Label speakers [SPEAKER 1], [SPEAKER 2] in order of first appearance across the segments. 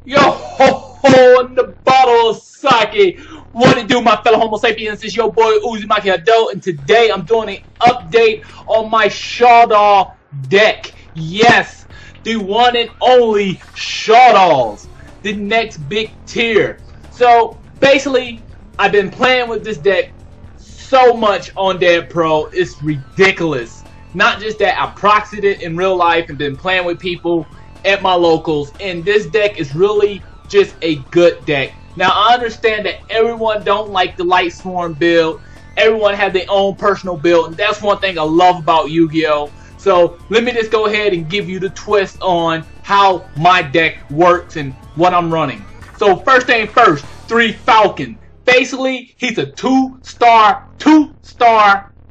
[SPEAKER 1] Yo ho ho in the bottle of sake. What it do, my fellow Homo sapiens? It's your boy Uzumaki Adult, and today I'm doing an update on my Shadoll deck. Yes, the one and only Shadolls, the next big tier. So basically, I've been playing with this deck so much on Dead Pro, it's ridiculous. Not just that, I proxied it in real life and been playing with people at my locals, and this deck is really just a good deck. Now I understand that everyone don't like the Light Swarm build, everyone has their own personal build, and that's one thing I love about Yu-Gi-Oh! So let me just go ahead and give you the twist on how my deck works and what I'm running. So first thing first, 3 Falcon. Basically, he's a 2-star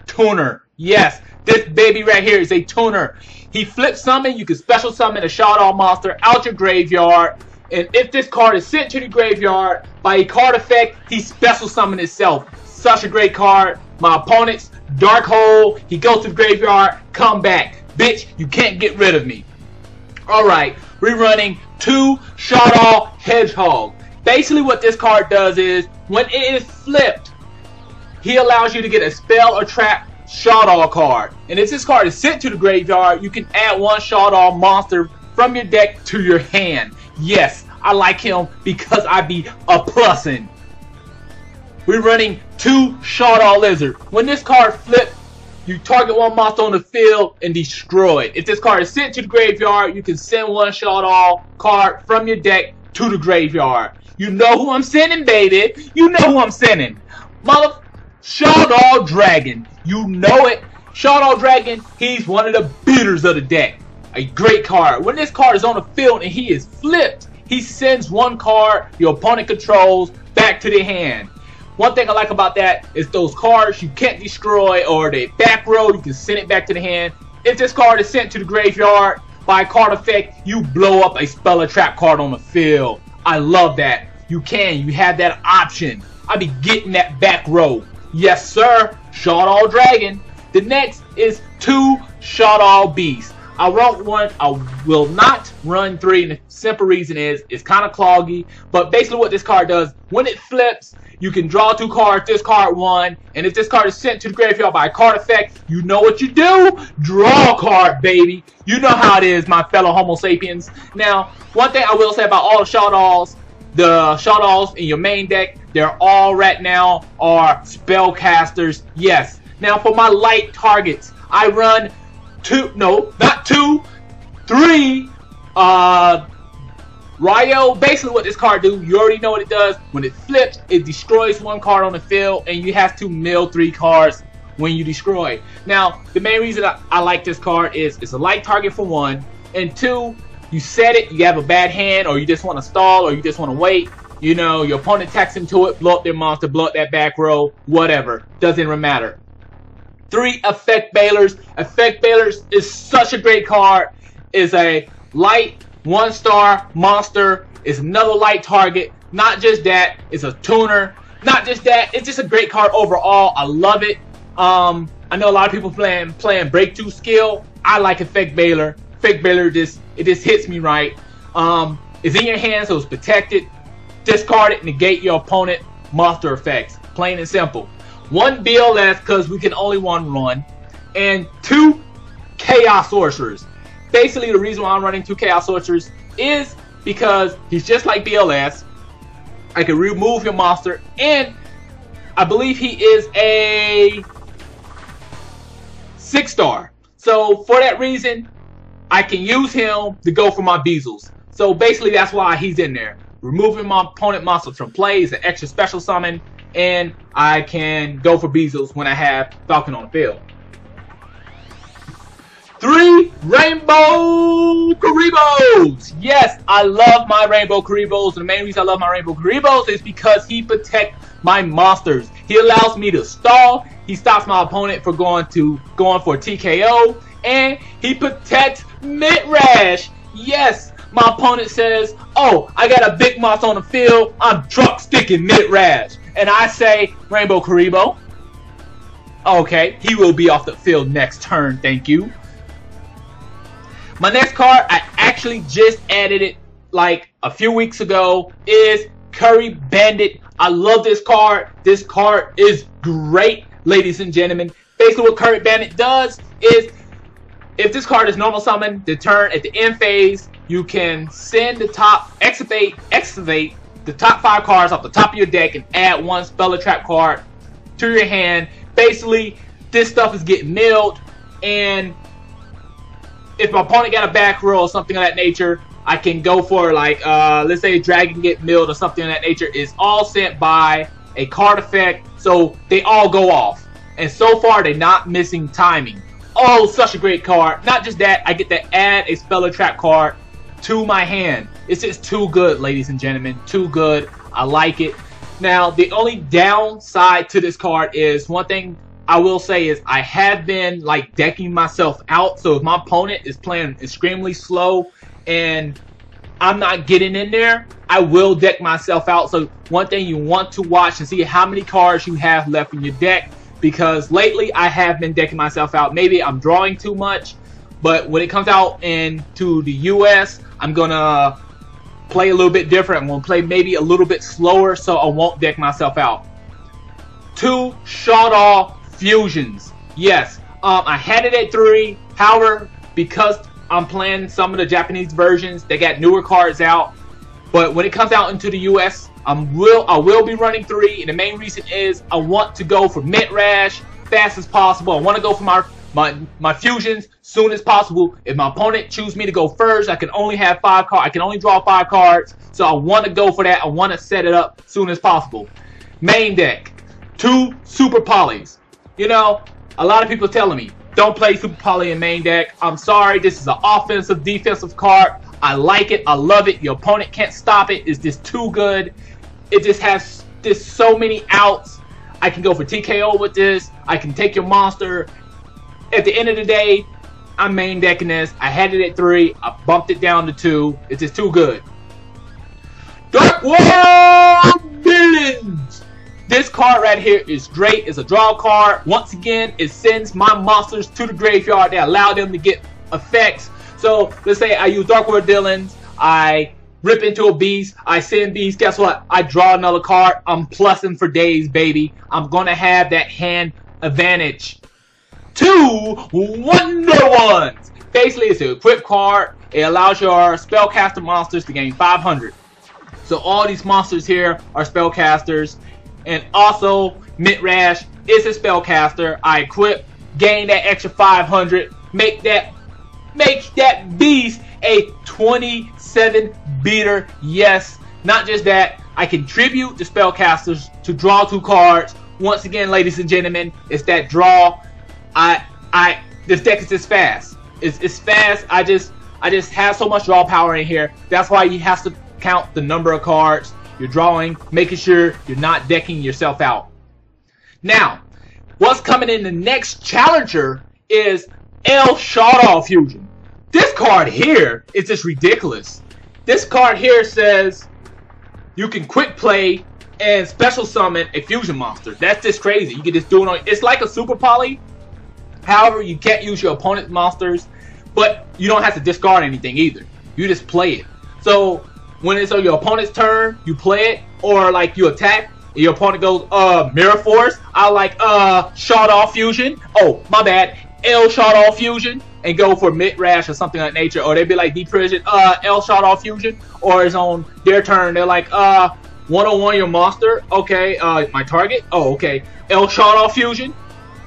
[SPEAKER 1] tuner. Yes, this baby right here is a tuner. He flips summon, you can special summon a Shadoll monster out your graveyard, and if this card is sent to the graveyard by a card effect, he special summon itself. Such a great card. My opponent's Dark Hole, he goes to the graveyard, come back. Bitch, you can't get rid of me. Alright, we're running 2 Shadoll Hedgehog. Basically what this card does is, when it is flipped, he allows you to get a spell or trap Shadoll card. And if this card is sent to the graveyard, you can add 1 Shadoll monster from your deck to your hand. Yes, I like him because I be a plussin'. We're running 2 Shadoll Lizard. When this card flips, you target 1 monster on the field and destroy it. If this card is sent to the graveyard, you can send 1 Shadoll card from your deck to the graveyard. You know who I'm sending, baby. You know who I'm sending. Mother Shadoll Dragon. You know it. Shadoll Dragon, he's one of the beaters of the deck. A great card. When this card is on the field and he is flipped, he sends 1 card your opponent controls back to their hand. One thing I like about that is those cards you can't destroy or they back row, you can send it back to the hand. If this card is sent to the graveyard by a card effect, you blow up a spell or trap card on the field. I love that. You have that option. I be getting that back row. Yes sir, Shadoll Dragon. The next is 2 Shadoll Beasts. I wrote 1, I will not run 3, and the simple reason is it's kind of cloggy, but basically what this card does, when it flips, you can draw 2 cards, this card 1, and if this card is sent to the graveyard by a card effect, you know what you do? Draw a card, baby. You know how it is, my fellow Homo sapiens. Now, one thing I will say about all the Shadolls in your main deck, they're all right now are spellcasters. Yes. Now for my light targets, I run 3 Ryo. Basically what this card do, you already know what it does. When it flips, it destroys 1 card on the field, and you have to mill 3 cards when you destroy. Now the main reason I like this card is it's a light target for 1, and 2, you set it, you have a bad hand, or you just want to stall, or you just want to wait. You know, your opponent attacks into it, blow up their monster, blow up that back row, whatever. Doesn't even matter. 3 Effect Bailers. Effect Bailers is such a great card. It's a light 1-star monster. It's another light target. Not just that, it's a tuner. Not just that, it's just a great card overall. I love it. I know a lot of people playing Breakthrough Skill. I like Effect Bailer. Effect Bailer just hits me right. It's in your hand, so it's protected. Discard it, negate your opponent monster effects. Plain and simple. 1 BLS because we can only run, and 2 Chaos Sorcerers. Basically, the reason why I'm running 2 Chaos Sorcerers is because he's just like BLS. I can remove your monster, and I believe he is a 6-star. So for that reason, I can use him to go for my Beezles. So basically, that's why he's in there. Removing my opponent monsters from play is an extra special summon, and I can go for Beezles when I have Falcon on the field. 3 Rainbow Karibos! Yes, I love my Rainbow Karibos. The main reason I love my Rainbow Karibos is because he protects my monsters. He allows me to stall, he stops my opponent from going for TKO, and he protects mid-rash. Yes, my opponent says, oh, I got a big monster on the field, I'm drop sticking mid-rash. And I say, Rainbow Karibo, okay, he will be off the field next turn, thank you. My next card, I actually just added it like a few weeks ago is Curry Bandit. I love this card. This card is great, ladies and gentlemen. Basically what Curry Bandit does is, if this card is normal summon, the turn at the end phase, you can send the top, excavate the top 5 cards off the top of your deck and add 1 spell or trap card to your hand. Basically, this stuff is getting milled, and if my opponent got a back row or something of that nature, I can go for, like, let's say Dragon get milled or something of that nature. It's all sent by a card effect, so they all go off. And so far, they're not missing timing. Oh, such a great card. Not just that, I get to add a spell or trap card to my hand. It's just too good, ladies and gentlemen. Too good. I like it. Now, the only downside to this card is, one thing I will say is, I have been like decking myself out. So if my opponent is playing extremely slow and I'm not getting in there, I will deck myself out. So one thing you want to watch and see how many cards you have left in your deck, because lately I have been decking myself out. Maybe I'm drawing too much, but when it comes out into the US, I'm gonna play a little bit different. I'm gonna play maybe a little bit slower, so I won't deck myself out. 2 Shadoll fusions. Yes, I had it at 3. However, because I'm playing some of the Japanese versions, they got newer cards out. But when it comes out into the US, I will be running 3, and the main reason is I want to go for mid-rash fast as possible. I want to go for my fusions soon as possible. If my opponent chooses me to go first, I can only have 5 cards. I can only draw 5 cards, so I want to go for that. I want to set it up soon as possible. Main deck, 2 Super Polys. You know, a lot of people telling me, don't play Super Poly in main deck. I'm sorry, this is an offensive, defensive card. I like it. I love it. Your opponent can't stop it. It's just too good. It just has so many outs. I can go for TKO with this. I can take your monster. At the end of the day, I'm main decking this. I had it at 3. I bumped it down to 2. It's just too good. Dark World Villains. This card right here is great. It's a draw card. Once again, it sends my monsters to the graveyard. They allow them to get effects. So let's say I use Dark World Villains. I rip into a beast. I send beast. Guess what? I draw another card. I'm plussing for days, baby. I'm gonna have that hand advantage. 2 Wonder Ones. Basically, it's an equip card. It allows your spellcaster monsters to gain 500. So all these monsters here are spellcasters. And also, Mid-Rash is a spellcaster. I equip, gain that extra 500, make that beast a 27 beater. Yes, not just that, I contribute the spellcasters to draw 2 cards. Once again, ladies and gentlemen, it's that draw. This deck is just fast. It's fast. I just have so much draw power in here. That's why you have to count the number of cards you're drawing, making sure you're not decking yourself out. Now, what's coming in the next challenger is Shadoll fusion. This card here is just ridiculous. This card here says you can quick play and special summon a fusion monster. That's just crazy. You can just do it on. It's like a Super Poly. However, you can't use your opponent's monsters, but you don't have to discard anything either. You just play it. So when it's on your opponent's turn, you play it, or like you attack, and your opponent goes, Mirror Force. I like Shadoll fusion. Oh, my bad. Shadoll fusion, and go for mid-rash or something of that nature. Or they'd be like Deep Prison, Shadoll fusion. Or it's on their turn, they're like, 101 your monster. Okay, my target. Oh, okay. Shadoll fusion.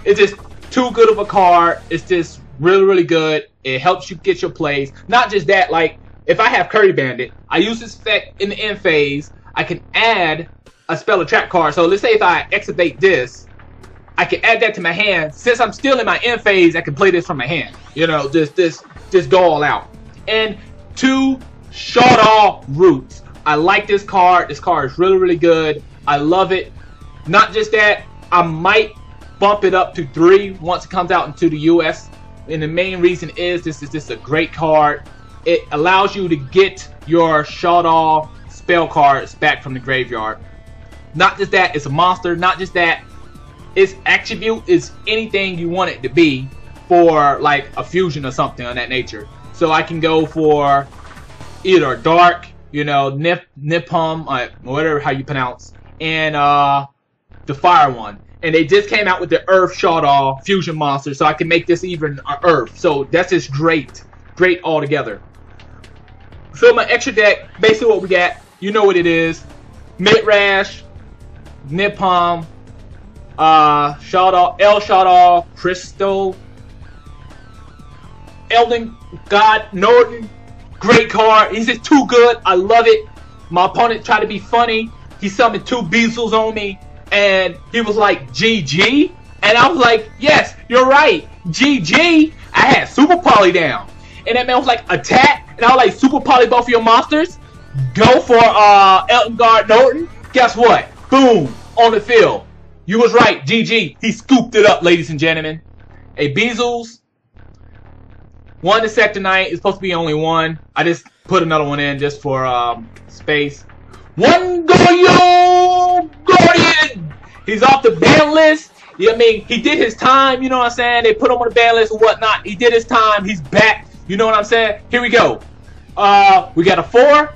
[SPEAKER 1] It's just too good of a card. It's just really, really good. It helps you get your plays. Not just that, like, if I have Curry Bandit, I use this effect in the end phase. I can add a spell or trap card. So let's say if I excavate this, I can add that to my hand. Since I'm still in my end phase, I can play this from my hand. You know, just go all out. And 2 Shadoll Roots. I like this card. This card is really, really good. I love it. Not just that, I might bump it up to 3 once it comes out into the US. And the main reason is this is just a great card. It allows you to get your Shadoll spell cards back from the graveyard. Not just that, it's a monster. Not just that, its attribute is anything you want it to be for like a fusion or something of that nature. So I can go for either dark, you know, Nipum, whatever how you pronounce, and the fire one. And they just came out with the Earth Shadoll fusion monster, so I can make this even Earth. So that's just great, great altogether. So my extra deck, basically what we got, you know what it is: Midrash, Nipum, Shadoll, El Shadoll, Crystal, Elden God Norton. Great card. He's just too good. I love it. My opponent tried to be funny. He summoned 2 Beezles on me, and he was like, GG? And I was like, yes, you're right. GG. I had Super Poly down. And that man was like, attack. And I was like, Super Poly both of your monsters. Go for Elton God Norton. Guess what? Boom. On the field. You was right. GG. He scooped it up, ladies and gentlemen. A Beezles. 1 to Sector 9. It's supposed to be only 1. I just put another one in just for space. 1 Goyo Guardian! He's off the ban list. You know what I mean? He did his time, you know what I'm saying? They put him on the ban list and whatnot. He did his time. He's back. You know what I'm saying? Here we go. We got a 4,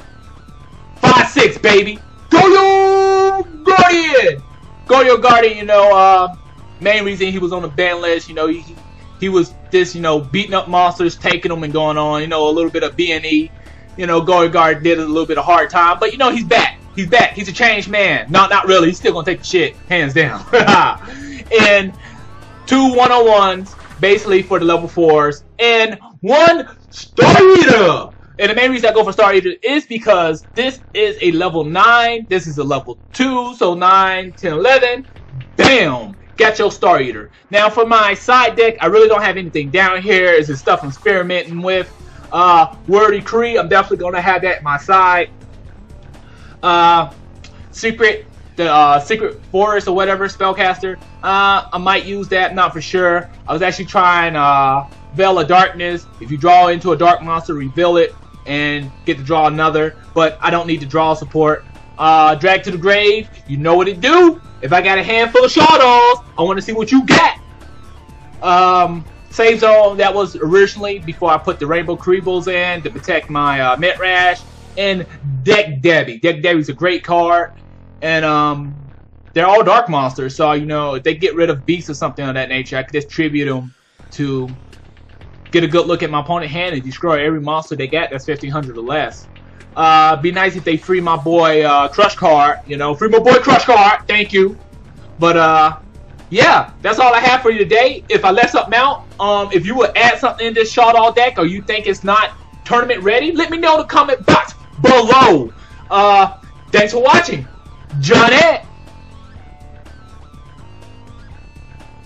[SPEAKER 1] 5, 6, baby. Goyo Guardian! Goyo Guardian, you know, main reason he was on the ban list, you know, he was just, you know, beating up monsters, taking them and going on, you know, a little bit of B&E. You know, Goyo Guard did a little bit of hard time, but you know, he's back. He's back. He's a changed man. Not really. He's still gonna take the shit, hands down. And 2 101s, basically for the level 4s, and 1 Star Eater. And the main reason I go for Star Eater is because this is a level 9. This is a level 2, so 9, 10, 11. Bam! Got your Star Eater. Now for my side deck, I really don't have anything down here. It's just stuff I'm experimenting with. Wordy Cree, I'm definitely gonna have that at my side. Secret Forest or whatever spellcaster. I might use that, not for sure. I was actually trying Veil of Darkness. If you draw into a dark monster, reveal it and get to draw another. But I don't need to draw support. Drag to the Grave, you know what it do. If I got a handful of Shadolls, I want to see what you got. Save Zone, that was originally before I put the Rainbow Creebles in to protect my Mitrash. And Deck Debbie. Deck Debbie's a great card. And they're all dark monsters, so you know, if they get rid of beasts or something of that nature, I could just tribute them to get a good look at my opponent's hand and destroy every monster they got that's 1500 or less. Be nice if they free my boy Crush Card, you know, free my boy Crush Card, thank you. But yeah, that's all I have for you today. If I left something out, if you would add something in this Shadoll deck or you think it's not tournament ready, let me know in the comment box below. Thanks for watching. Johnette.